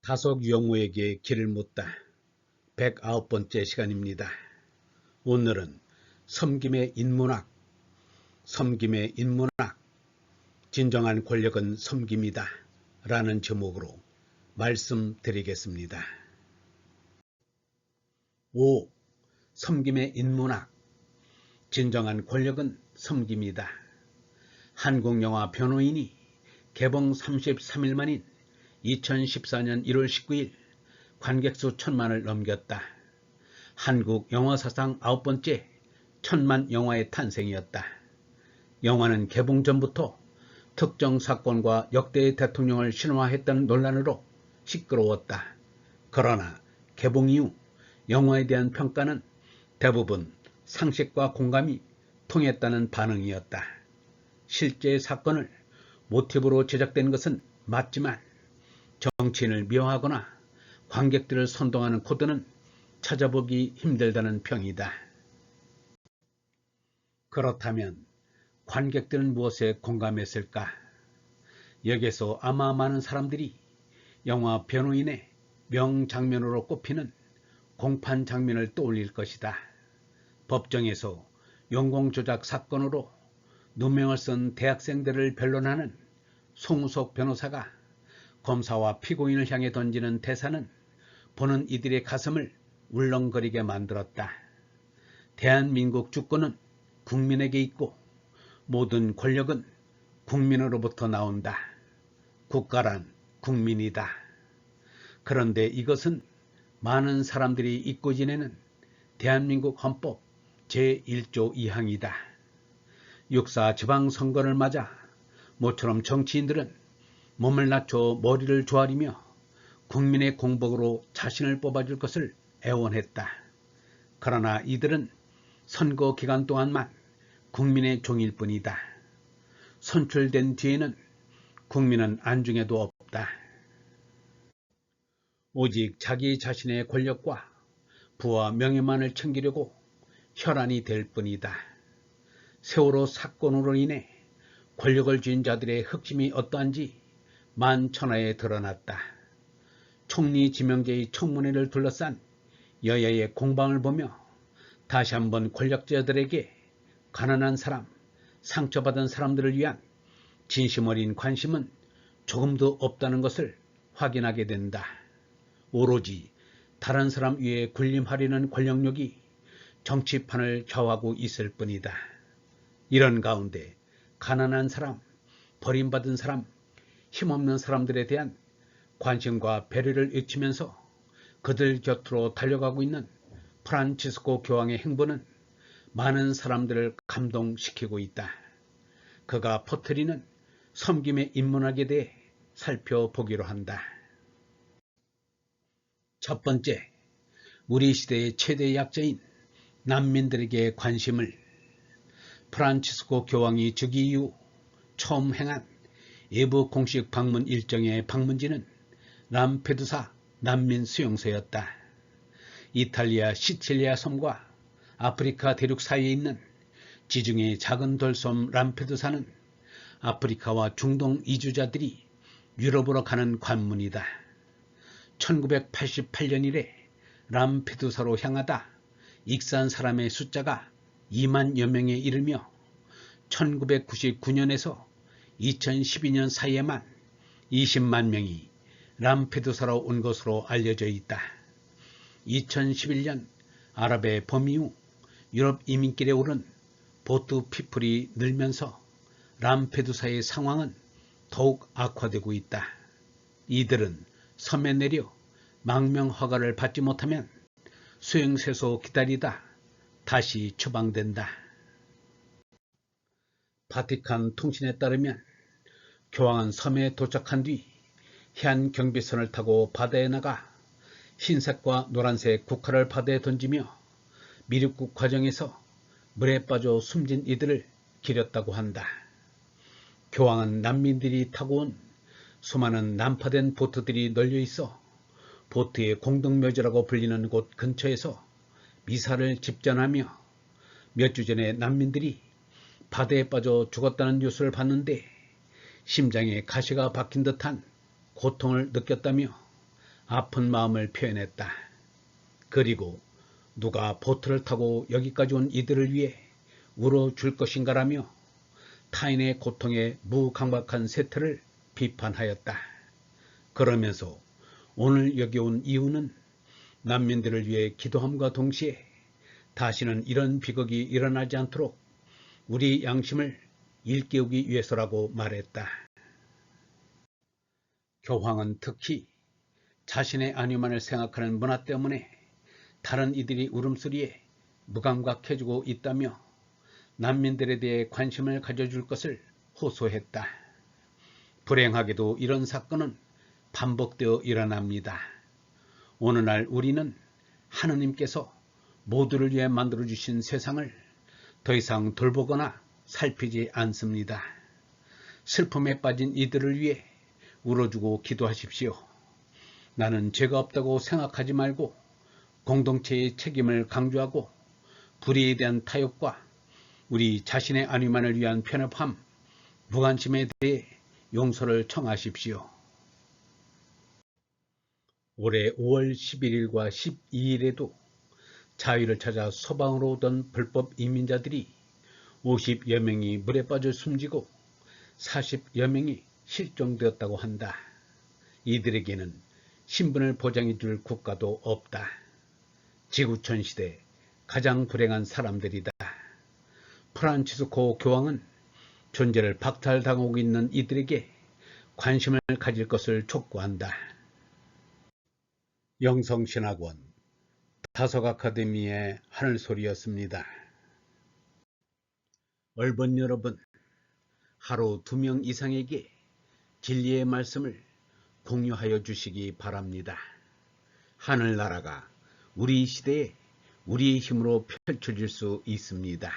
다속 영우에게 길을 묻다 109번째 시간입니다. 오늘은 섬김의 인문학, 진정한 권력은 섬김이다 라는 제목으로 말씀드리겠습니다. 5. 섬김의 인문학, 진정한 권력은 섬김이다. 한국영화 변호인이 개봉 33일 만인 2014년 1월 19일 관객수 1000만을 넘겼다. 한국 영화사상 9번째 1000만 영화의 탄생이었다. 영화는 개봉 전부터 특정 사건과 역대의 대통령을 신화했다는 논란으로 시끄러웠다. 그러나 개봉 이후 영화에 대한 평가는 대부분 상식과 공감이 통했다는 반응이었다. 실제 사건을 모티브로 제작된 것은 맞지만 정치인을 미화하거나 관객들을 선동하는 코드는 찾아보기 힘들다는 평이다. 그렇다면 관객들은 무엇에 공감했을까? 여기서 아마 많은 사람들이 영화 변호인의 명장면으로 꼽히는 공판 장면을 떠올릴 것이다. 법정에서 용공조작 사건으로 누명을 쓴 대학생들을 변론하는 송우석 변호사가 검사와 피고인을 향해 던지는 대사는 보는 이들의 가슴을 울렁거리게 만들었다. 대한민국 주권은 국민에게 있고 모든 권력은 국민으로부터 나온다. 국가란 국민이다. 그런데 이것은 많은 사람들이 잊고 지내는 대한민국 헌법 제1조 2항이다. 육사 지방선거를 맞아 모처럼 정치인들은 몸을 낮춰 머리를 조아리며 국민의 공복으로 자신을 뽑아줄 것을 애원했다. 그러나 이들은 선거 기간 동안만 국민의 종일 뿐이다. 선출된 뒤에는 국민은 안중에도 없다. 오직 자기 자신의 권력과 부와 명예만을 챙기려고 혈안이 될 뿐이다. 세월호 사건으로 인해 권력을 쥔 자들의 흑심이 어떠한지 만천하에 드러났다. 총리 지명제의 청문회를 둘러싼 여야의 공방을 보며 다시 한번 권력자들에게 가난한 사람, 상처받은 사람들을 위한 진심 어린 관심은 조금도 없다는 것을 확인하게 된다. 오로지 다른 사람 위에 군림하려는 권력욕이 정치판을 좌우하고 있을 뿐이다. 이런 가운데 가난한 사람, 버림받은 사람, 힘없는 사람들에 대한 관심과 배려를 외치면서 그들 곁으로 달려가고 있는 프란치스코 교황의 행보는 많은 사람들을 감동시키고 있다. 그가 퍼뜨리는 섬김의 인문학에 대해 살펴보기로 한다. 첫 번째, 우리 시대의 최대 약자인 난민들에게 관심을. 프란치스코 교황이 즉위 이후 처음 행한 외부 공식 방문 일정의 방문지는 람페두사 난민 수용소였다. 이탈리아 시칠리아 섬과 아프리카 대륙 사이에 있는 지중해 작은 돌섬 람페두사는 아프리카와 중동 이주자들이 유럽으로 가는 관문이다. 1988년 이래 람페두사로 향하다 익사한 사람의 숫자가 2만여 명에 이르며 1999년에서 2012년 사이에만 20만 명이 람페두사로 온 것으로 알려져 있다. 2011년 아랍의 봄 이후 유럽 이민길에 오른 보트 피플이 늘면서 람페두사의 상황은 더욱 악화되고 있다. 이들은 섬에 내려 망명 허가를 받지 못하면 수용소에서 기다리다 다시 추방된다. 바티칸 통신에 따르면 교황은 섬에 도착한 뒤 해안 경비선을 타고 바다에 나가 흰색과 노란색 국화를 바다에 던지며 미륵국 과정에서 물에 빠져 숨진 이들을 기렸다고 한다. 교황은 난민들이 타고 온 수많은 난파된 보트들이 널려 있어 보트의 공동묘지라고 불리는 곳 근처에서 미사를 집전하며 몇 주 전에 난민들이 바다에 빠져 죽었다는 뉴스를 봤는데 심장에 가시가 박힌 듯한 고통을 느꼈다며 아픈 마음을 표현했다. 그리고 누가 보트를 타고 여기까지 온 이들을 위해 울어줄 것인가라며 타인의 고통에 무감각한 세태를 비판하였다. 그러면서 오늘 여기 온 이유는 난민들을 위해 기도함과 동시에 다시는 이런 비극이 일어나지 않도록 우리 양심을 일깨우기 위해서라고 말했다. 교황은 특히 자신의 안위만을 생각하는 문화 때문에 다른 이들이 울음소리에 무감각해지고 있다며 난민들에 대해 관심을 가져줄 것을 호소했다. 불행하게도 이런 사건은 반복되어 일어납니다. 오늘날 우리는 하느님께서 모두를 위해 만들어주신 세상을 더 이상 돌보거나 살피지 않습니다. 슬픔에 빠진 이들을 위해 울어주고 기도하십시오. 나는 죄가 없다고 생각하지 말고 공동체의 책임을 강조하고 불의에 대한 타협과 우리 자신의 안위만을 위한 편협함, 무관심에 대해 용서를 청하십시오. 올해 5월 11일과 12일에도 자유를 찾아 서방으로 오던 불법 이민자들이 50여 명이 물에 빠져 숨지고 40여 명이 실종되었다고 한다. 이들에게는 신분을 보장해 줄 국가도 없다. 지구촌 시대 가장 불행한 사람들이다. 프란치스코 교황은 존재를 박탈당하고 있는 이들에게 관심을 가질 것을 촉구한다. 영성신학원 다속아카데미의 하늘소리였습니다. 얼번 여러분, 하루 2명 이상에게 진리의 말씀을 공유하여 주시기 바랍니다. 하늘나라가 우리 시대에 우리의 힘으로 펼쳐질 수 있습니다.